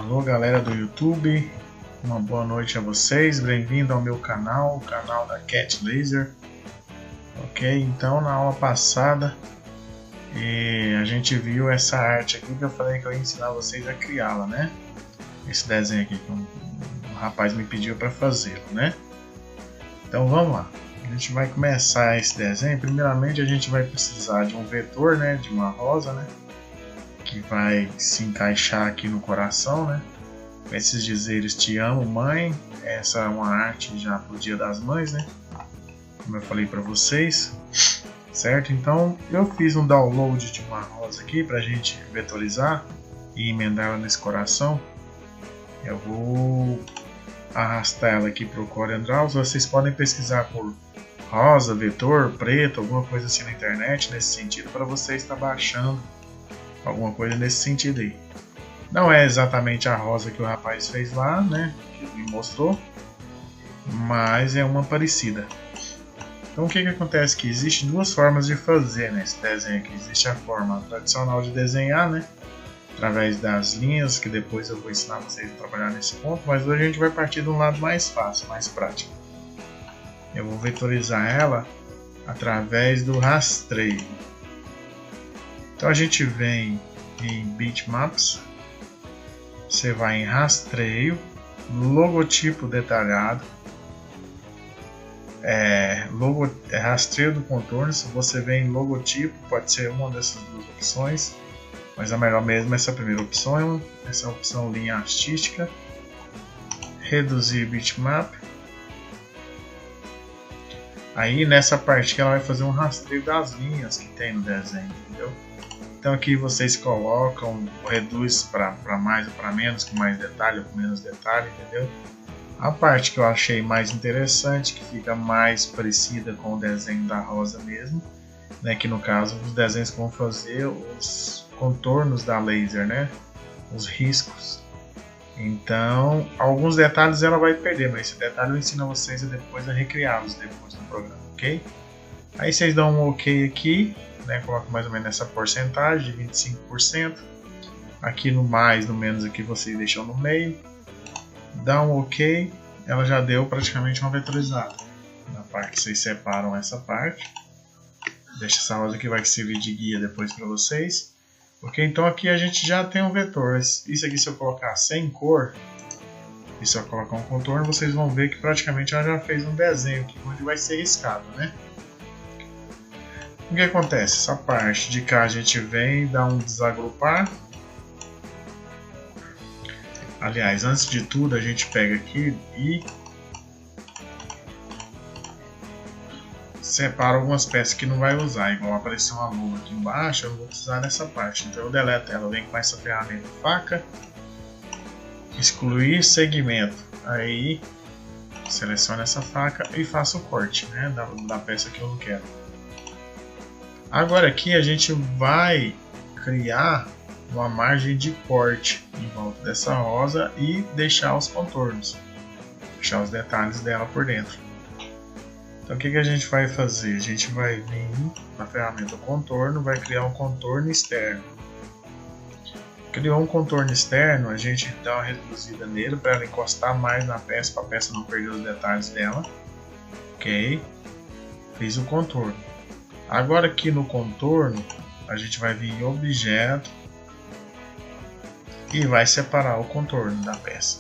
Alô galera do YouTube, uma boa noite a vocês, bem-vindo ao meu canal, o canal da Cat Laser. Ok, então na aula passada a gente viu essa arte aqui que eu falei que eu ia ensinar vocês a criá-la, né? Esse desenho aqui que um rapaz me pediu para fazê-lo, né? Então vamos lá, a gente vai começar esse desenho. Primeiramente a gente vai precisar de um vetor, né? De uma rosa, né? Que vai se encaixar aqui no coração, né? Com esses dizeres: te amo, mãe. Essa é uma arte já pro Dia das Mães, né? Como eu falei para vocês, certo? Então eu fiz um download de uma rosa aqui pra gente vetorizar e emendar ela nesse coração. Eu vou arrastar ela aqui pro CorelDRAW. Vocês podem pesquisar por rosa, vetor, preto, alguma coisa assim na internet nesse sentido, para você estar baixando alguma coisa nesse sentido aí. Não é exatamente a rosa que o rapaz fez lá, né, que ele me mostrou, mas é uma parecida. Então o que acontece aqui? Existem duas formas de fazer nesse desenho aqui. Existe a forma tradicional de desenhar, né, através das linhas, que depois eu vou ensinar vocês a trabalhar nesse ponto, mas hoje a gente vai partir de um lado mais fácil, mais prático. Eu vou vetorizar ela através do rastreio. Então a gente vem em Bitmaps, você vai em rastreio, logotipo detalhado, rastreio do contorno. Se você vem em logotipo, pode ser uma dessas duas opções, mas a melhor mesmo é essa primeira opção, essa opção linha artística, reduzir bitmap. Aí nessa parte que ela vai fazer um rastreio das linhas que tem no desenho, entendeu? Então aqui vocês colocam, reduz para mais ou para menos, com mais detalhe ou com menos detalhe, entendeu? A parte que eu achei mais interessante, que fica mais parecida com o desenho da rosa mesmo, né? Que no caso os desenhos que vão fazer os contornos da laser, né? Os riscos. Então alguns detalhes ela vai perder, mas esse detalhe eu ensino a vocês depois a recriá-los depois no programa, ok? Aí vocês dão um ok aqui, né? Coloca mais ou menos essa porcentagem de 25%. Aqui no mais, no menos aqui vocês deixam no meio. Dá um ok, ela já deu praticamente uma vetorizada. Na parte vocês separam essa parte. Deixa essa rosa que vai servir de guia depois para vocês. Ok, então aqui a gente já tem um vetor. Isso aqui, se eu colocar sem cor e se eu colocar um contorno, vocês vão ver que praticamente ela já fez um desenho aqui onde vai ser riscado, né? O que acontece? Essa parte de cá a gente vem e dá um desagrupar. Aliás, antes de tudo a gente pega aqui e separa algumas peças que não vai usar. Igual apareceu uma luva aqui embaixo, eu não vou precisar dessa parte, então eu deleto ela. Eu venho com essa ferramenta faca, excluir segmento, aí seleciono essa faca e faço o corte, né, da peça que eu não quero. Agora aqui a gente vai criar uma margem de corte em volta dessa rosa e deixar os contornos, deixar os detalhes dela por dentro. Então o que a gente vai fazer? A gente vai vir na ferramenta contorno, vai criar um contorno externo. Criou um contorno externo, a gente dá uma reduzida nele para ela encostar mais na peça, para a peça não perder os detalhes dela. Ok, fiz o contorno. Agora aqui no contorno a gente vai vir em objeto e vai separar o contorno da peça.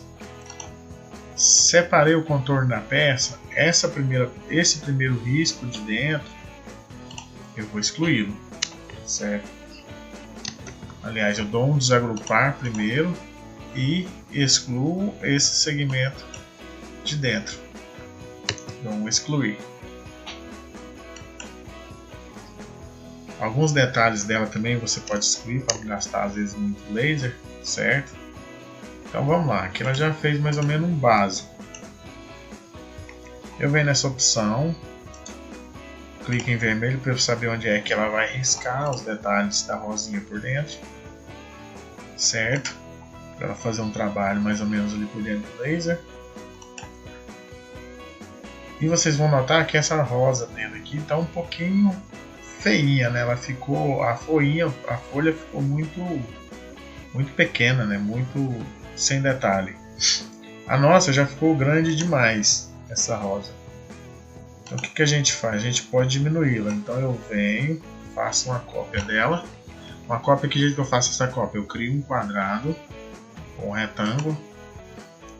Separei o contorno da peça, esse primeiro risco de dentro eu vou excluí-lo, certo? Aliás, eu dou um desagrupar primeiro e excluo esse segmento de dentro, dou um excluir. Alguns detalhes dela também você pode excluir para não gastar às vezes muito laser, certo? Então vamos lá, aqui ela já fez mais ou menos um básico. Eu venho nessa opção, clico em vermelho para eu saber onde é que ela vai riscar os detalhes da rosinha por dentro, certo? Para ela fazer um trabalho mais ou menos ali por dentro do laser. E vocês vão notar que essa rosa dentro aqui está um pouquinho feinha, né? Ela ficou, a folha ficou muito pequena, né? Muito sem detalhe. A nossa já ficou grande demais, essa rosa. Então o que a gente faz? A gente pode diminuí-la. Então eu venho, faço uma cópia dela. Uma cópia, que jeito que eu faço essa cópia? Eu crio um quadrado, ou um retângulo,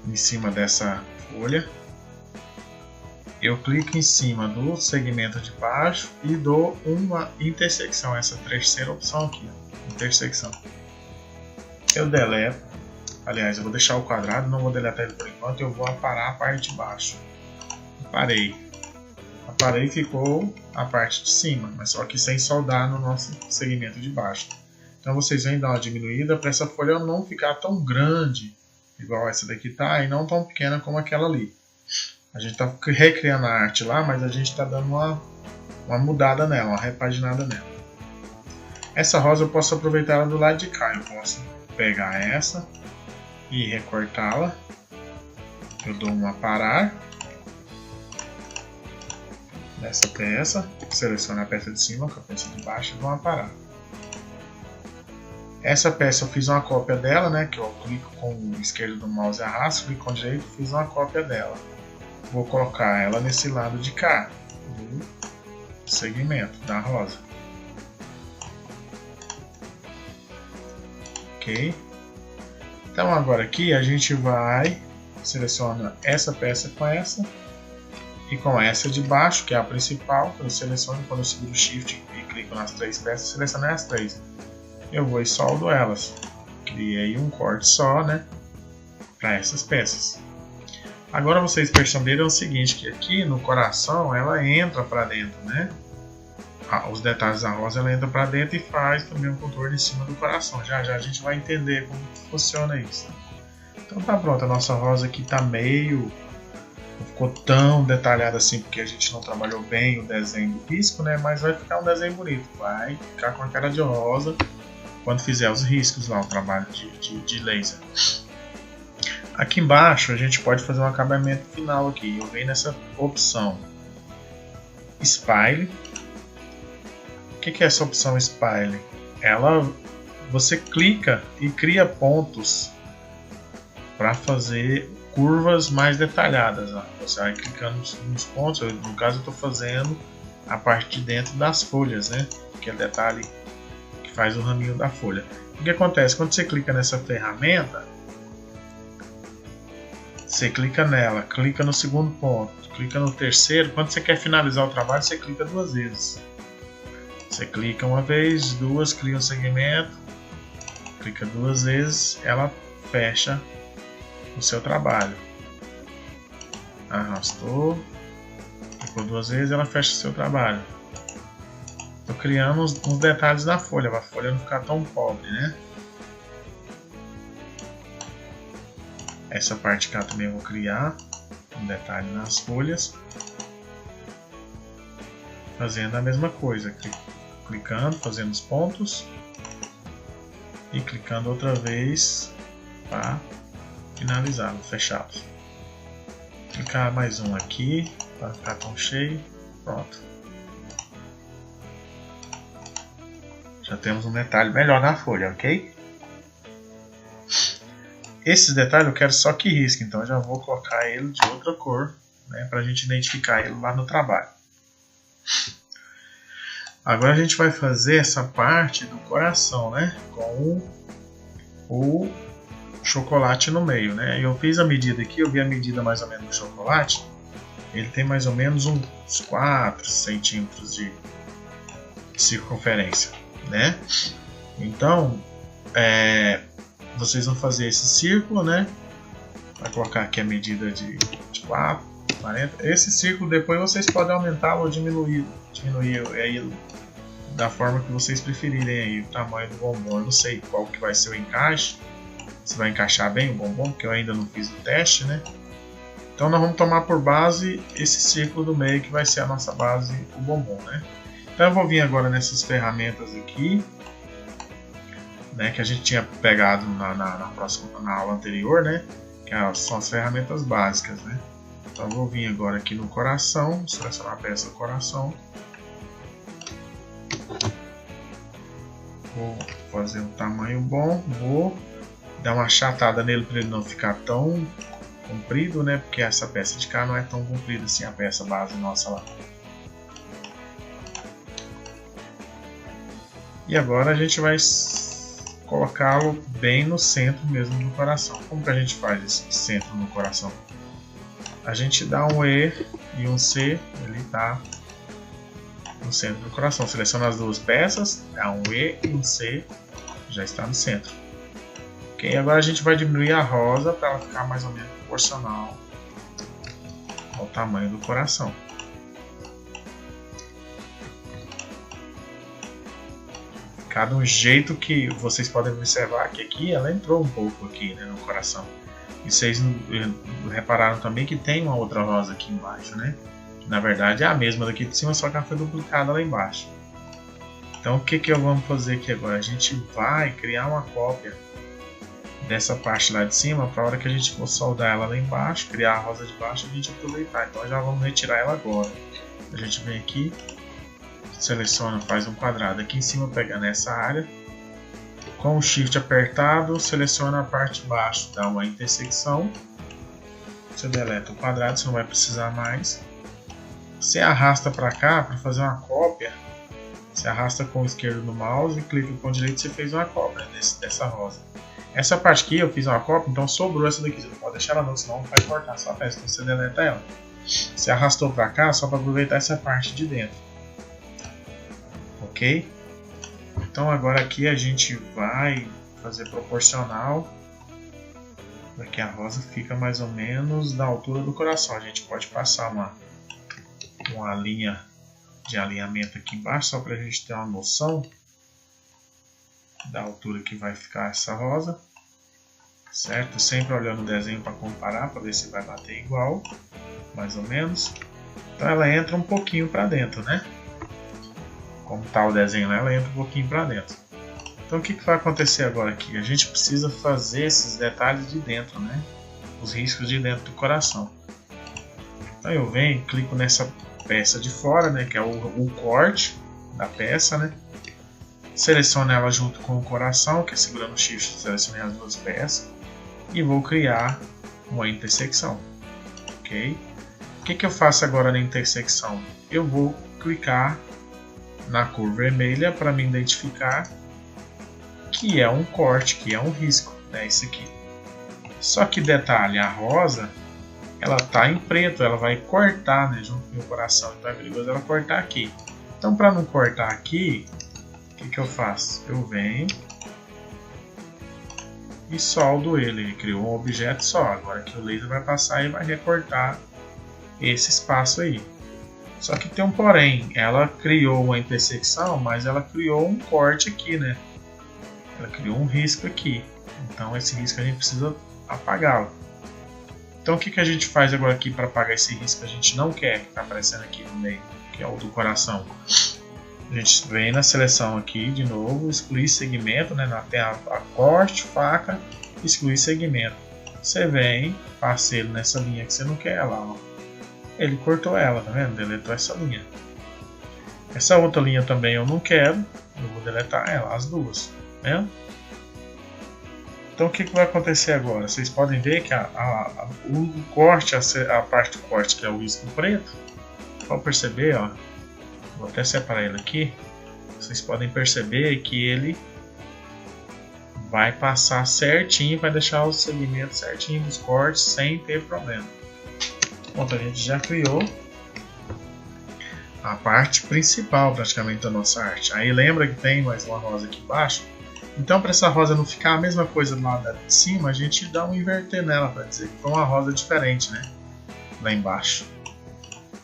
em cima dessa folha. Eu clico em cima do segmento de baixo e dou uma intersecção, essa terceira opção aqui, intersecção. Eu deleto, aliás, eu vou deixar o quadrado, não vou deletar ele por enquanto, eu vou aparar a parte de baixo. Aparei, ficou a parte de cima, mas só que sem soldar no nosso segmento de baixo. Então vocês vêm dar uma diminuída para essa folha não ficar tão grande, igual essa daqui tá, e não tão pequena como aquela ali. A gente está recriando a arte lá, mas a gente está dando uma mudada nela, uma repaginada nela. Essa rosa eu posso aproveitar ela do lado de cá. Eu posso pegar essa e recortá-la. Eu dou um aparar nessa peça, seleciono a peça de cima com a peça de baixo e dou um aparar. Essa peça eu fiz uma cópia dela, né? Que eu clico com o esquerdo do mouse e arrasto, clico com o direito e fiz uma cópia dela. Vou colocar ela nesse lado de cá, do segmento da rosa. Ok? Então agora aqui a gente vai selecionar essa peça com essa e com essa de baixo, que é a principal. Eu seleciono quando eu seguro o Shift e clico nas três peças, seleciono as três. Eu vou e soldo elas. Criei um corte só, né? Para essas peças. Agora vocês perceberam o seguinte, que aqui no coração ela entra para dentro, né? Os detalhes da rosa ela entra para dentro e faz também um contorno em cima do coração. Já já a gente vai entender como funciona isso. Então tá pronto, a nossa rosa aqui tá meio... não ficou tão detalhada assim porque a gente não trabalhou bem o desenho do risco, né? Mas vai ficar um desenho bonito, vai ficar com a cara de rosa quando fizer os riscos lá, o trabalho de laser. Aqui embaixo a gente pode fazer um acabamento final aqui. Eu venho nessa opção Spile. O que é essa opção Spile? Você clica e cria pontos para fazer curvas mais detalhadas. Você vai clicando nos pontos. No caso eu estou fazendo a parte de dentro das folhas, né? Aquele detalhe que faz o raminho da folha. O que acontece? Quando você clica nessa ferramenta, você clica nela, clica no segundo ponto, clica no terceiro. Quando você quer finalizar o trabalho, você clica duas vezes. Você clica uma vez, duas, cria um segmento, clica duas vezes, ela fecha o seu trabalho. Arrastou, clicou duas vezes, ela fecha o seu trabalho. Estou criando uns detalhes na folha, para a folha não ficar tão pobre, né? Essa parte cá também eu vou criar um detalhe nas folhas, fazendo a mesma coisa, clicando, fazendo os pontos e clicando outra vez para finalizar, fechado. Clicar mais um aqui para ficar tão cheio, pronto. Já temos um detalhe melhor na folha, ok? Esses detalhes eu quero só que risque, então eu já vou colocar ele de outra cor, né, para a gente identificar ele lá no trabalho. Agora a gente vai fazer essa parte do coração, né, com o chocolate no meio, né. Eu fiz a medida aqui, eu vi a medida mais ou menos do chocolate. Ele tem mais ou menos uns 4 centímetros de circunferência, né. Então, vocês vão fazer esse círculo, né? Vai colocar aqui a medida de 4, 40. Esse círculo depois vocês podem aumentá-lo ou diminuir aí da forma que vocês preferirem aí, o tamanho do bombom. Eu não sei qual que vai ser o encaixe, se vai encaixar bem o bombom, porque eu ainda não fiz o teste, né? Então nós vamos tomar por base esse círculo do meio que vai ser a nossa base, o bombom, né? Então eu vou vir agora nessas ferramentas aqui, né, que a gente tinha pegado na aula anterior, né, que são as ferramentas básicas, né. Então eu vou vir agora aqui no coração, selecionar a peça coração, vou fazer um tamanho bom, vou dar uma achatada nele para ele não ficar tão comprido, né? Porque essa peça de cá não é tão comprida assim, a peça base nossa lá. E agora a gente vai colocá-lo bem no centro mesmo do coração. Como que a gente faz esse centro no coração? A gente dá um E e um C, ele está no centro do coração. Seleciona as duas peças, dá um E e um C, já está no centro. Ok, agora a gente vai diminuir a rosa para ela ficar mais ou menos proporcional ao tamanho do coração. Cada um jeito que vocês podem observar que aqui ela entrou um pouco aqui, né, no coração. E vocês repararam também que tem uma outra rosa aqui embaixo, né? Na verdade é a mesma daqui de cima, só que ela foi duplicada lá embaixo. Então o que vamos fazer aqui agora? A gente vai criar uma cópia dessa parte lá de cima para a hora que a gente for soldar ela lá embaixo, criar a rosa de baixo, a gente aproveitar. Então já vamos retirar ela agora. A gente vem aqui, seleciona, faz um quadrado aqui em cima, pegando essa área. Com o Shift apertado, seleciona a parte de baixo, dá uma intersecção. Você deleta o quadrado, você não vai precisar mais. Você arrasta para cá para fazer uma cópia. Você arrasta com o esquerdo no mouse e clica com o direito, você fez uma cópia dessa rosa. Essa parte aqui eu fiz uma cópia, então sobrou essa daqui. Você não pode deixar ela não, senão vai cortar sua peça. Então você deleta ela. Você arrastou para cá só para aproveitar essa parte de dentro. Ok? Então agora aqui a gente vai fazer proporcional para que a rosa fica mais ou menos da altura do coração. A gente pode passar uma linha de alinhamento aqui embaixo só para a gente ter uma noção da altura que vai ficar essa rosa, certo? Sempre olhando o desenho para comparar, para ver se vai bater igual, mais ou menos. Então ela entra um pouquinho para dentro, né? Como está o desenho, ela entra um pouquinho para dentro. Então o que vai acontecer agora aqui? A gente precisa fazer esses detalhes de dentro, né? Os riscos de dentro do coração. Então eu venho, clico nessa peça de fora, né? Que é o corte da peça, né? Seleciono ela junto com o coração, que é segurando o Shift, selecionei as duas peças. E vou criar uma intersecção. Ok? O que eu faço agora na intersecção? Eu vou clicar na cor vermelha para me identificar que é um corte, que é um risco, né, esse aqui. Só que detalhe, a rosa, ela tá em preto, ela vai cortar, né, junto com o meu coração, então é perigoso ela cortar aqui. Então para não cortar aqui, o que eu faço? Eu venho e soldo ele criou um objeto só. Agora que o laser vai passar e vai recortar esse espaço aí. Só que tem um porém, ela criou uma intersecção, mas ela criou um corte aqui, né? Ela criou um risco aqui. Então esse risco a gente precisa apagá-lo. Então o que a gente faz agora aqui para apagar esse risco que a gente não quer, que está aparecendo aqui no meio, que é o do coração? A gente vem na seleção aqui de novo, excluir segmento, né? Tem a corte, faca, excluir segmento. Você vem, passa ele nessa linha que você não quer lá, ó. Ele cortou ela, tá vendo? Deletou essa linha. Essa outra linha também eu não quero, eu vou deletar ela, as duas, né? Então o que vai acontecer agora? Vocês podem ver que o corte, a parte do corte que é o risco preto, pode perceber, ó. Vou até separar ele aqui. Vocês podem perceber que ele vai passar certinho, vai deixar os segmentos certinho dos cortes sem ter problema. Pronto, a gente já criou a parte principal praticamente da nossa arte. Aí lembra que tem mais uma rosa aqui embaixo? Então para essa rosa não ficar a mesma coisa do lado de cima, a gente dá um inverter nela para dizer que foi uma rosa diferente, né? Lá embaixo.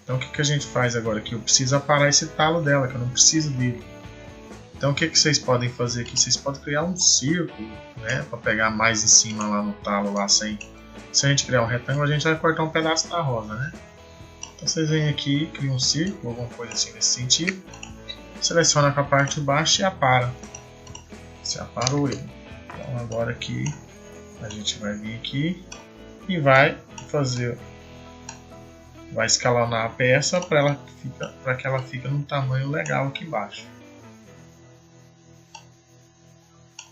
Então o que a gente faz agora aqui? Eu preciso aparar esse talo dela, que eu não preciso dele. Então o que vocês podem fazer aqui? Vocês podem criar um círculo, né? Para pegar mais em cima lá no talo, lá sem... Se a gente criar um retângulo, a gente vai cortar um pedaço da rosa, né? Então vocês vêm aqui, criam um círculo, alguma coisa assim nesse sentido. Seleciona com a parte de baixo e apara. Você aparou ele. Então agora aqui, a gente vai vir aqui e vai fazer... Vai escalonar a peça para que ela fique num tamanho legal aqui embaixo.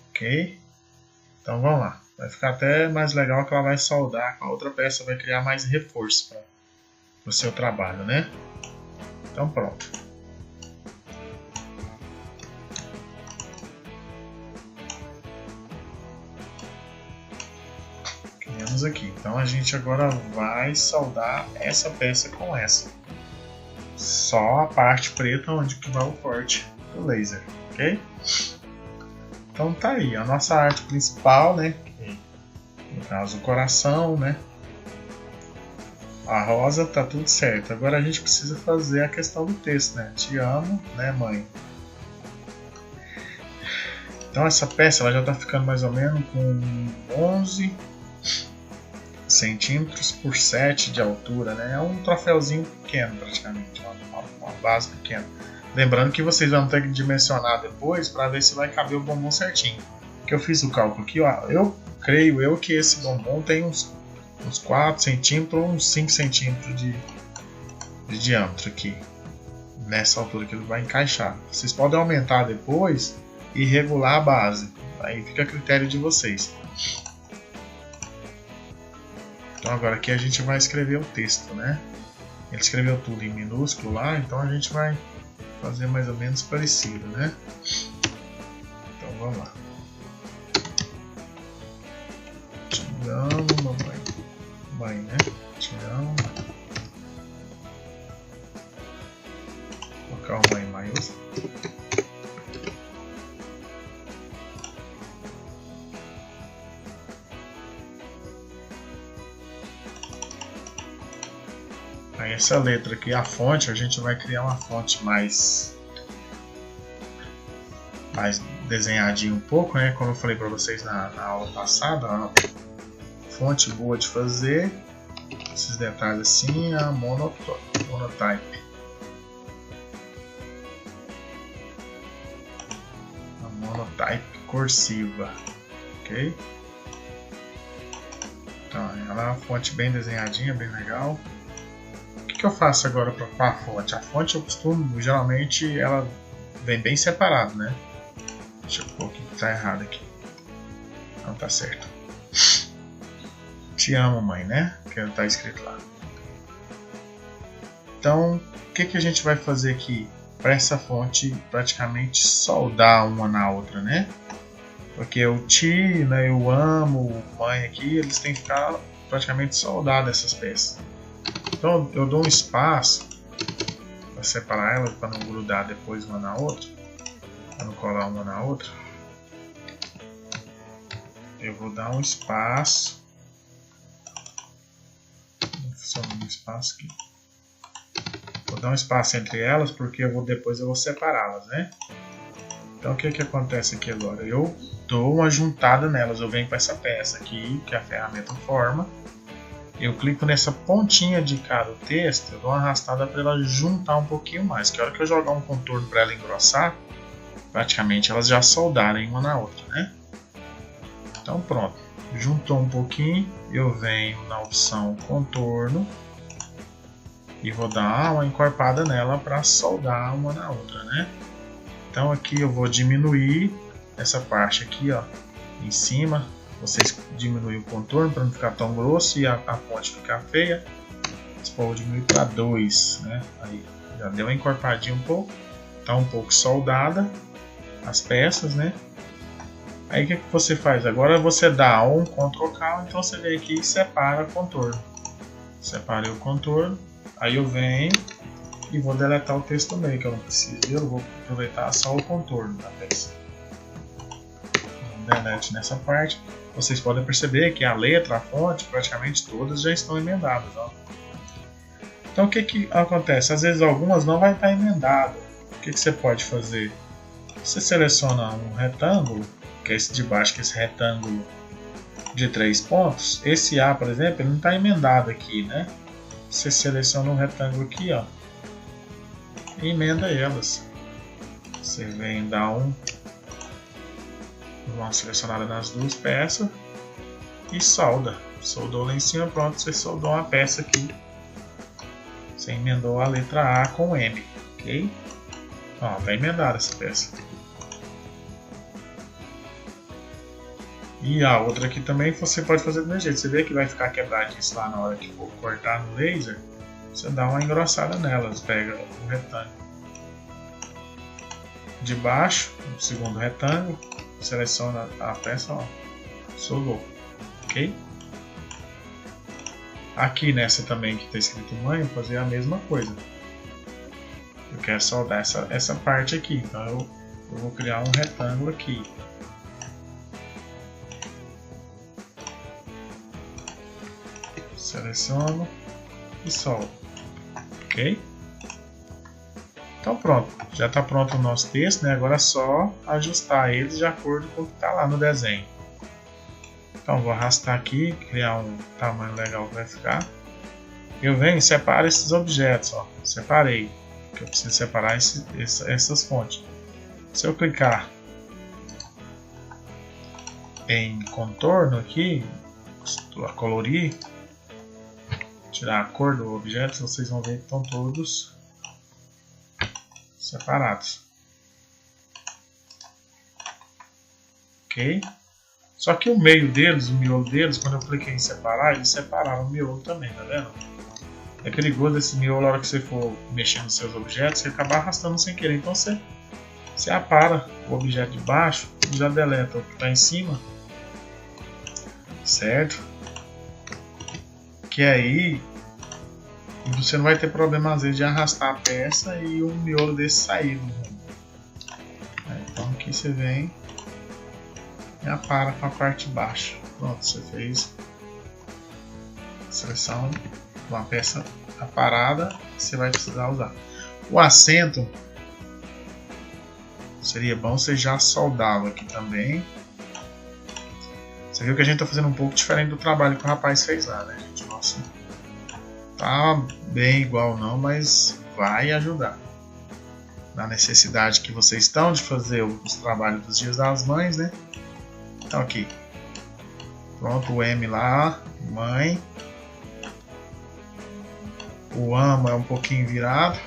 Ok? Então vamos lá. vai ficar até mais legal que ela vai soldar com a outra peça, vai criar mais reforço para o seu trabalho, né? Então pronto. Criamos aqui. Então a gente agora vai soldar essa peça com essa. Só a parte preta onde que vai o corte do laser, ok? Então tá aí, a nossa arte principal, né? No caso o coração, né? A rosa tá tudo certo. Agora a gente precisa fazer a questão do texto, né? Te amo, né, mãe? Então essa peça ela já tá ficando mais ou menos com 11 centímetros por 7 de altura, né? É um troféuzinho pequeno praticamente, uma base pequena. Lembrando que vocês vão ter que dimensionar depois para ver se vai caber o bombom certinho. Que eu fiz o cálculo aqui, ó. Eu creio que esse bombom tem uns 4 centímetros ou uns 5 centímetros de diâmetro aqui. Nessa altura que ele vai encaixar. Vocês podem aumentar depois e regular a base. Aí fica a critério de vocês. Então agora aqui a gente vai escrever o texto, né? Ele escreveu tudo em minúsculo lá, então a gente vai fazer mais ou menos parecido, né? Então vamos lá. Te amo, mamãe. Mãe, né? Te amo, mãe. Vou colocar o mãe maiúsculo. Aí essa letra aqui, a fonte, a gente vai criar uma fonte mais desenhadinha um pouco, né? Como eu falei para vocês na aula passada, ó, fonte boa de fazer, esses detalhes assim, a Monotype. A Monotype cursiva, ok? Então ela é uma fonte bem desenhadinha, bem legal. O que eu faço agora com a fonte? A fonte eu costumo, geralmente, ela vem bem separado, né? Deixa eu pôr o que tá errado aqui. Não tá certo. Te amo, mãe, né? Que tá escrito lá. Então, o que a gente vai fazer aqui? Para essa fonte praticamente soldar uma na outra, né? Porque o ti, né, eu amo, o mãe aqui, eles têm que ficar praticamente soldados essas peças. Então eu dou um espaço para separar elas, para não grudar depois uma na outra, para não colar uma na outra. Eu vou dar um espaço. Não funciona um espaço aqui. Vou dar um espaço entre elas porque depois eu vou separá-las, né? Então o que acontece aqui agora? Eu dou uma juntada nelas, eu venho com essa peça aqui que a ferramenta forma. Eu clico nessa pontinha de cada texto, eu dou uma arrastada para ela juntar um pouquinho mais. Que a hora que eu jogar um contorno para ela engrossar, praticamente elas já soldarem uma na outra, né? Então pronto, juntou um pouquinho, eu venho na opção contorno e vou dar uma encorpada nela para soldar uma na outra, né? Então aqui eu vou diminuir essa parte aqui, ó, em cima. Vocês diminuem o contorno para não ficar tão grosso e a fonte ficar feia. Vocês podem diminuir para 2, né? Aí já deu uma encorpadinha um pouco. Está um pouco soldada as peças, né? Aí o que você faz? Agora você dá um Ctrl K, então você vem aqui e separa o contorno. Separei o contorno. Aí eu venho e vou deletar o texto também, que eu não preciso. Eu vou aproveitar só o contorno da peça. Delete nessa parte. Vocês podem perceber que a letra, a fonte, praticamente todas já estão emendadas, ó. Então o que acontece? Às vezes algumas não vai estar emendado. O que você pode fazer? Você seleciona um retângulo, que é esse de baixo, que é esse retângulo de 3 pontos. Esse A, por exemplo, ele não está emendado aqui, né? Você seleciona um retângulo aqui, ó, e emenda elas. Você vem dar uma selecionada nas duas peças e solda. Soldou lá em cima, pronto, você soldou uma peça aqui. Você emendou a letra A com M, ok? Ó, tá emendada essa peça. E a outra aqui também você pode fazer do mesmo jeito. Você vê que vai ficar quebradiço lá na hora que for cortar no laser. Você dá uma engrossada nelas. Pega o retângulo de baixo, o segundo retângulo, seleciona a peça, ó, soldou, ok? Aqui nessa também que está escrito mãe, vou fazer a mesma coisa. Eu quero soldar essa parte aqui, então eu vou criar um retângulo aqui. Seleciono e soldo, ok? Então pronto, já está pronto o nosso texto, né? Agora é só ajustar eles de acordo com o que está lá no desenho. Então vou arrastar aqui, criar um tamanho legal que vai ficar. Eu venho e separo esses objetos, ó. Separei, porque eu preciso separar essas fontes. Se eu clicar em contorno aqui, colorir, tirar a cor do objeto, vocês vão ver que estão todos separados, ok? Só que o meio deles, o miolo deles, quando eu cliquei em separar, eles separaram o miolo também, tá vendo? É perigoso esse miolo, na hora que você for mexer nos seus objetos, você acabar arrastando sem querer. Então você apara o objeto de baixo e já deleta o que está em cima, certo? Que aí você não vai ter problema às vezes de arrastar a peça e o miolo desse sair do rumo. Então aqui você vem e apara com a parte de baixo. Pronto, você fez a seleção de uma peça aparada que você vai precisar usar. O acento seria bom você já soldá-lo aqui também. Você viu que a gente está fazendo um pouco diferente do trabalho que o rapaz fez lá, né, gente? Nossa, tá bem igual não, mas vai ajudar. Na necessidade que vocês estão de fazer os trabalhos dos Dias das Mães, né? Então aqui, pronto, o M lá, mãe. O amo é um pouquinho virado.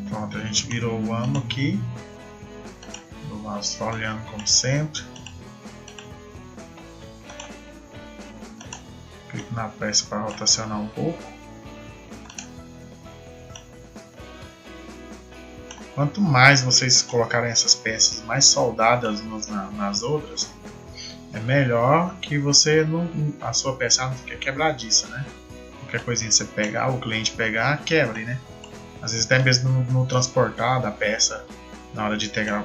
Pronto, a gente virou o amo aqui. Do mouse olhando como sempre. Clico na peça para rotacionar um pouco. Quanto mais vocês colocarem essas peças mais soldadas umas nas outras, é melhor que você a sua peça não fique quebradiça, né? Qualquer coisinha que você pegar, o cliente pegar, quebre, né? Às vezes até mesmo no transportar da peça, na hora de entregar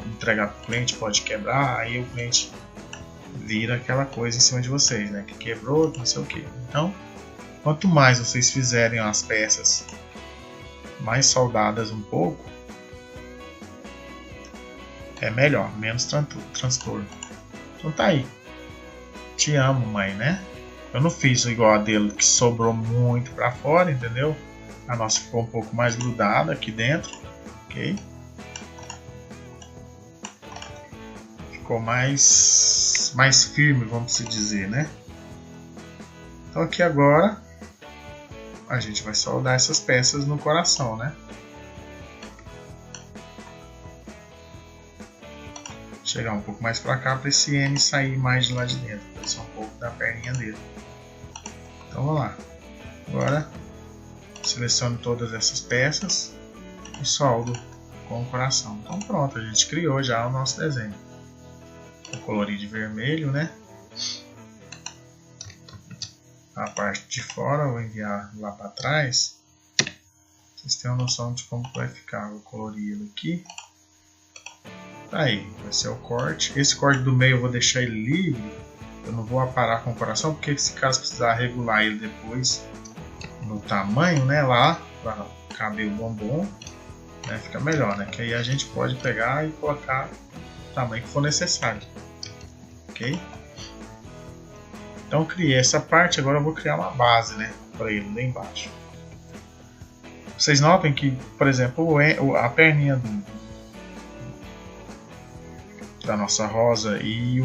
para o cliente, pode quebrar, aí o cliente vira aquela coisa em cima de vocês, né? Que quebrou, não sei o que. Então, quanto mais vocês fizerem as peças mais soldadas um pouco, é melhor, menos transtorno. Então tá aí. Te amo, mãe, né? Eu não fiz igual a dele, que sobrou muito pra fora, entendeu? A nossa ficou um pouco mais grudada aqui dentro, ok? Ficou mais firme, vamos dizer, né? Então aqui agora a gente vai soldar essas peças no coração, né? Chegar um pouco mais para cá para esse N sair mais de lá de dentro, aparecer um pouco da perninha dele. Então vamos lá. Agora seleciono todas essas peças e soldo com o coração. Então pronto, a gente criou já o nosso desenho. Vou colorir de vermelho, né? A parte de fora vou enviar lá para trás. Vocês têm uma noção de como vai ficar. Vou colorir ele aqui. Aí, vai ser o corte. Esse corte do meio eu vou deixar ele livre. Eu não vou aparar com o coração, porque se caso precisar regular ele depois no tamanho, né, lá, para caber o bombom, né, fica melhor, né, que aí a gente pode pegar e colocar o tamanho que for necessário, ok? Então criei essa parte, agora eu vou criar uma base, né, para ele lá embaixo. Vocês notem que, por exemplo, a perninha da nossa rosa e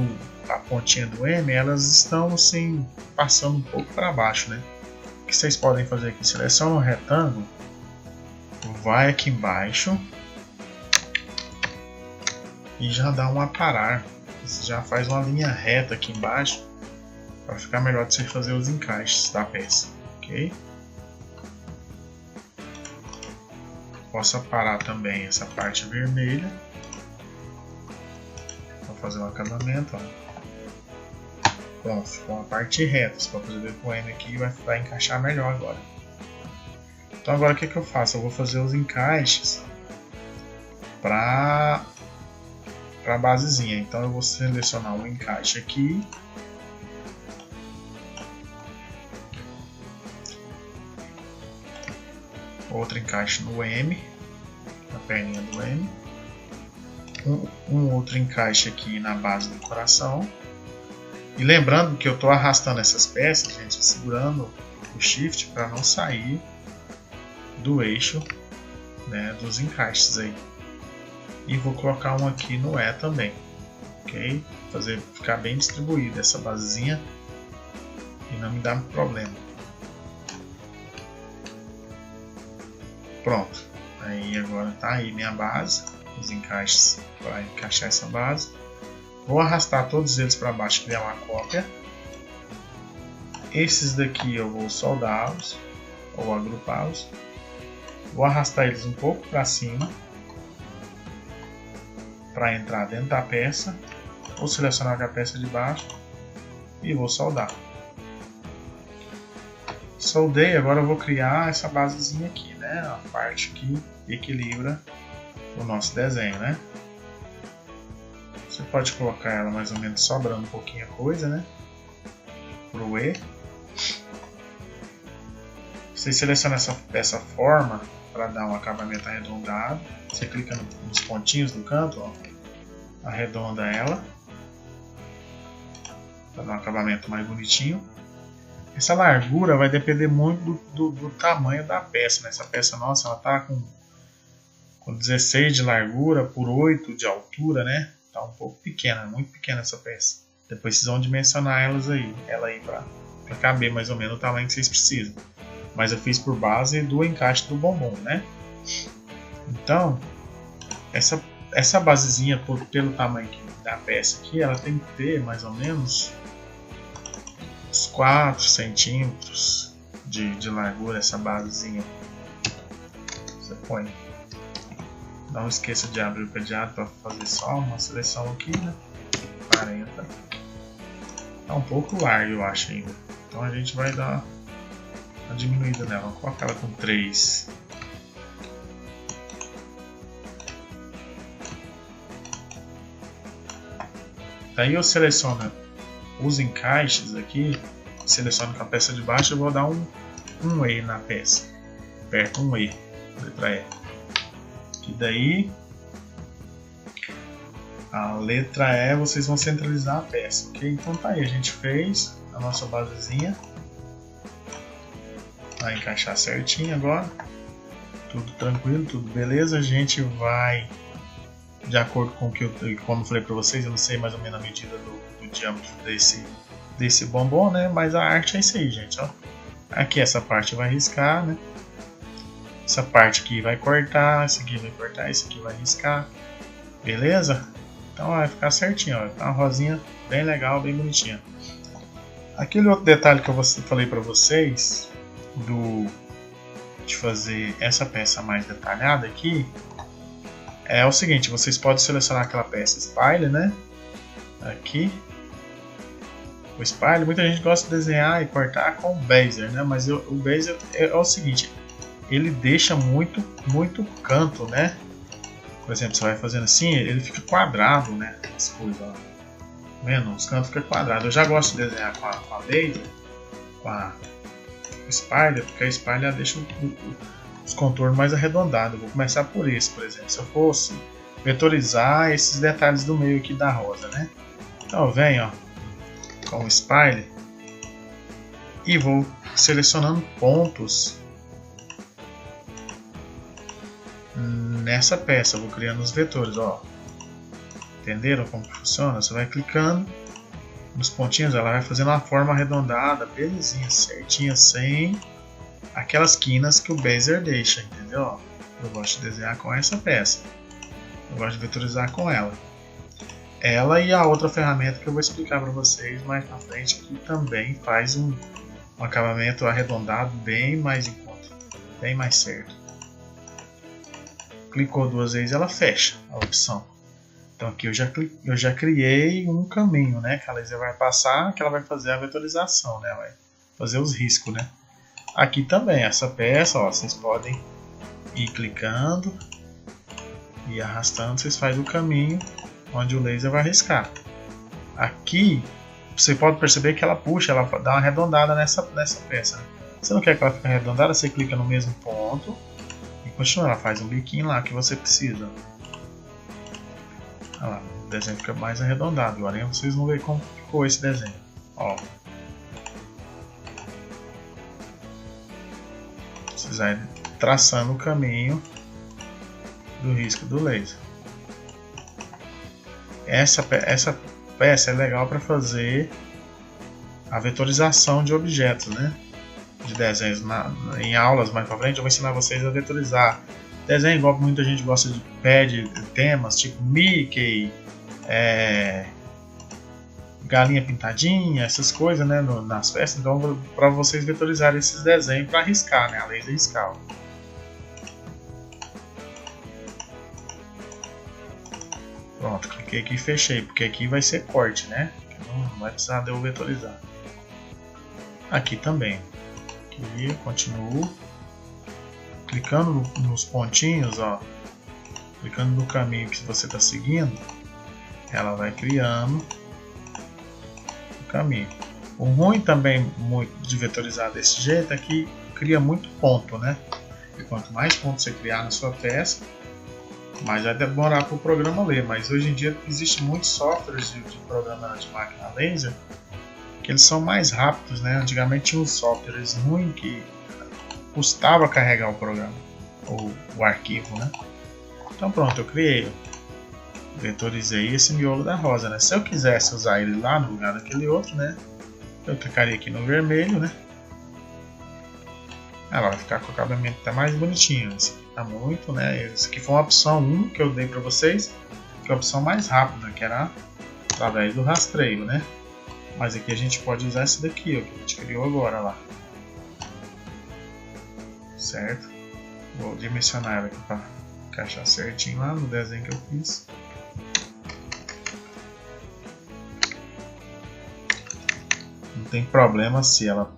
a pontinha do M, elas estão assim passando um pouco para baixo, né? que vocês podem fazer aqui? Seleciona o retângulo, vai aqui embaixo e já dá um aparar. Você já faz uma linha reta aqui embaixo para ficar melhor de você fazer os encaixes da peça, ok? Posso aparar também essa parte vermelha. Vou fazer um acabamento, ó. Pronto, ficou uma parte reta. Você pode fazer com o M aqui e vai encaixar melhor agora. Então agora o que eu faço? Eu vou fazer os encaixes para a basezinha. Então eu vou selecionar um encaixe aqui. Outro encaixe no M, na perninha do M. Um outro encaixe aqui na base do coração. E lembrando que eu estou arrastando essas peças, gente, segurando o Shift para não sair do eixo, né, dos encaixes aí. E vou colocar um aqui no E também, ok? Fazer ficar bem distribuída essa basezinha e não me dar problema. Pronto, aí agora tá aí minha base, os encaixes para encaixar essa base. Vou arrastar todos eles para baixo, criar uma cópia. Esses daqui eu vou soldá-los ou agrupá-los. Vou arrastar eles um pouco para cima para entrar dentro da peça. Vou selecionar a peça de baixo e vou soldar. Soldei, agora eu vou criar essa basezinha aqui, né? A parte que equilibra o nosso desenho, né? Você pode colocar ela mais ou menos sobrando um pouquinho a coisa, né? Pro E. Você seleciona essa forma para dar um acabamento arredondado. Você clica nos pontinhos do canto, ó, arredonda ela para dar um acabamento mais bonitinho. Essa largura vai depender muito do tamanho da peça, né? Essa peça nossa, ela tá com 16 de largura por 8 de altura, né? Tá um pouco pequena, muito pequena essa peça. Depois vocês vão dimensionar ela aí para caber mais ou menos o tamanho que vocês precisam. Mas eu fiz por base do encaixe do bombom, né? Então, essa basezinha pelo tamanho da peça aqui, ela tem que ter mais ou menos uns 4 centímetros de largura, essa basezinha. Você põe. Não esqueça de abrir o cadeado para fazer só uma seleção aqui, né? 40. Tá um pouco largo, eu acho ainda. Então a gente vai dar uma diminuída nela. Vamos colocar ela com 3. Daí eu seleciono os encaixes aqui, seleciono com a peça de baixo, eu vou dar um E na peça, aperto um E, letra E, e daí a letra E vocês vão centralizar a peça, ok? Então tá aí, a gente fez a nossa basezinha, vai encaixar certinho agora, tudo tranquilo, tudo beleza. A gente vai, de acordo com o que como eu falei para vocês, eu não sei mais ou menos a medida do diâmetro desse bombom, né? Mas a arte é isso aí, gente, ó. Aqui essa parte vai riscar, né? Essa parte aqui vai cortar, esse aqui vai cortar, esse aqui vai riscar, beleza? Então vai ficar certinho, ó. Tá uma rosinha bem legal, bem bonitinha. Aquele outro detalhe que eu falei para vocês de fazer essa peça mais detalhada aqui é o seguinte: vocês podem selecionar aquela peça Spile, né? Aqui o Spile, muita gente gosta de desenhar e cortar com o Bezier, né? Mas o Bezier é o seguinte, ele deixa muito canto, né? Por exemplo, você vai fazendo assim, ele fica quadrado, né? As coisas, ó. Vendo? Os cantos ficam quadrados. Eu já gosto de desenhar com a Bezier, com a Spile, porque a Spile deixa os contornos mais arredondados. Eu vou começar por esse, por exemplo. Se eu fosse vetorizar esses detalhes do meio aqui da rosa, né? Então eu venho, ó, com o Spile e vou selecionando pontos nessa peça. Eu vou criando os vetores, ó. Entenderam como que funciona? Você vai clicando nos pontinhos, ela vai fazendo uma forma arredondada, belezinha, certinha, sem aquelas quinas que o Bezier deixa, entendeu? Eu gosto de desenhar com essa peça. Eu gosto de vetorizar com ela. Ela e a outra ferramenta que eu vou explicar para vocês mais na frente, que também faz um acabamento arredondado bem mais em conta, bem mais certo. Clicou 2 vezes, ela fecha a opção. Então aqui eu já criei um caminho, né? Que a laser vai passar, que ela vai fazer a vetorização, né? Vai fazer os riscos, né? Aqui também, essa peça, ó, vocês podem ir clicando e arrastando, vocês fazem o caminho onde o laser vai riscar. Aqui você pode perceber que ela puxa, ela dá uma arredondada nessa peça, né? Você não quer que ela fique arredondada, você clica no mesmo ponto e continua, ela faz um biquinho lá que você precisa. Olha lá, o desenho fica mais arredondado. Agora vocês vão ver como ficou esse desenho. Ó. Vocês vão traçando o caminho do risco do laser. Essa peça é legal para fazer a vetorização de objetos, né? De desenhos. Em aulas mais para frente eu vou ensinar vocês a vetorizar desenho, igual muita gente gosta de pede temas tipo Mickey, galinha pintadinha, essas coisas, né, nas festas. Então para vocês vetorizarem esses desenhos para riscar, né, a laser riscar. Pronto, cliquei aqui e fechei, porque aqui vai ser corte, né? Não vai precisar de eu vetorizar. Aqui também. Aqui continuo. Clicando nos pontinhos, ó. Clicando no caminho que você está seguindo, ela vai criando o caminho. O ruim também de vetorizar desse jeito é que cria muito ponto, né? E quanto mais pontos você criar na sua peça, mais vai demorar para o programa ler. Mas hoje em dia existem muitos softwares de programa de máquina laser que eles são mais rápidos, né? Antigamente tinha uns softwares ruins que custava carregar o programa ou o arquivo, né? Então pronto, eu criei, vetorizei esse miolo da rosa, né? Se eu quisesse usar ele lá no lugar daquele outro, né? Eu clicaria aqui no vermelho, né? Ela vai ficar com o acabamento até mais bonitinho. Esse aqui tá muito, né? Esse aqui foi uma opção 1 que eu dei para vocês, que é a opção mais rápida, que era através do rastreio, né? Mas aqui a gente pode usar esse daqui, ó, que a gente criou agora lá. Certo? Vou dimensionar ela aqui para encaixar certinho lá no desenho que eu fiz. Não tem problema se ela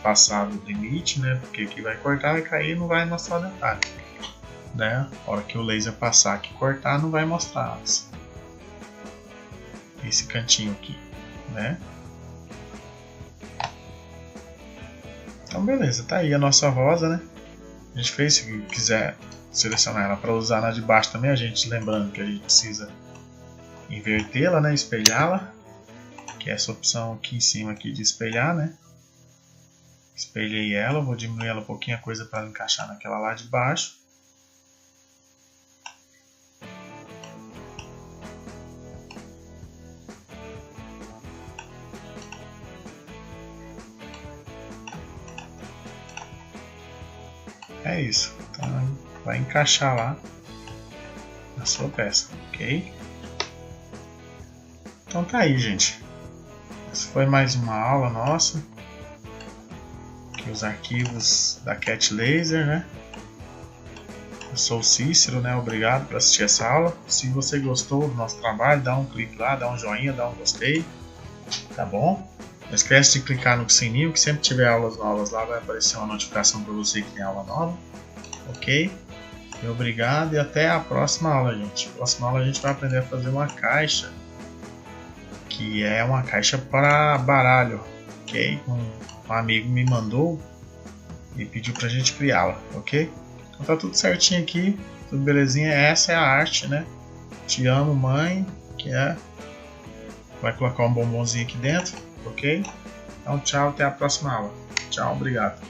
passar do limite, né? Porque aqui vai cortar, vai cair e não vai mostrar o detalhe, né? A hora que o laser passar aqui e cortar, não vai mostrar esse cantinho aqui, né? Então beleza, tá aí a nossa rosa, né? A gente fez, se quiser selecionar ela para usar na de baixo também, a gente lembrando que a gente precisa invertê-la, né? Espelhá-la, que é essa opção aqui em cima aqui de espelhar, né? Espelhei ela, vou diminuir ela um pouquinho a coisa para encaixar naquela lá de baixo. É isso, então vai encaixar lá na sua peça, ok? Então tá aí, gente. Essa foi mais uma aula nossa. Aqui os arquivos da Cat Laser, né? Eu sou o Cícero, né? Obrigado por assistir essa aula. Se você gostou do nosso trabalho, dá um clique lá, dá um joinha, dá um gostei, tá bom? Não esquece de clicar no sininho, que sempre tiver aulas novas lá vai aparecer uma notificação para você que tem aula nova, ok? E obrigado e até a próxima aula, gente. Na próxima aula a gente vai aprender a fazer uma caixa, que é uma caixa para baralho, ok? Um amigo me mandou e pediu pra gente criá-la, ok? Então tá tudo certinho aqui, tudo belezinha. Essa é a arte, né? Te amo, mãe, que é... Vai colocar um bombonzinho aqui dentro, ok? Então tchau, até a próxima aula. Tchau, obrigado.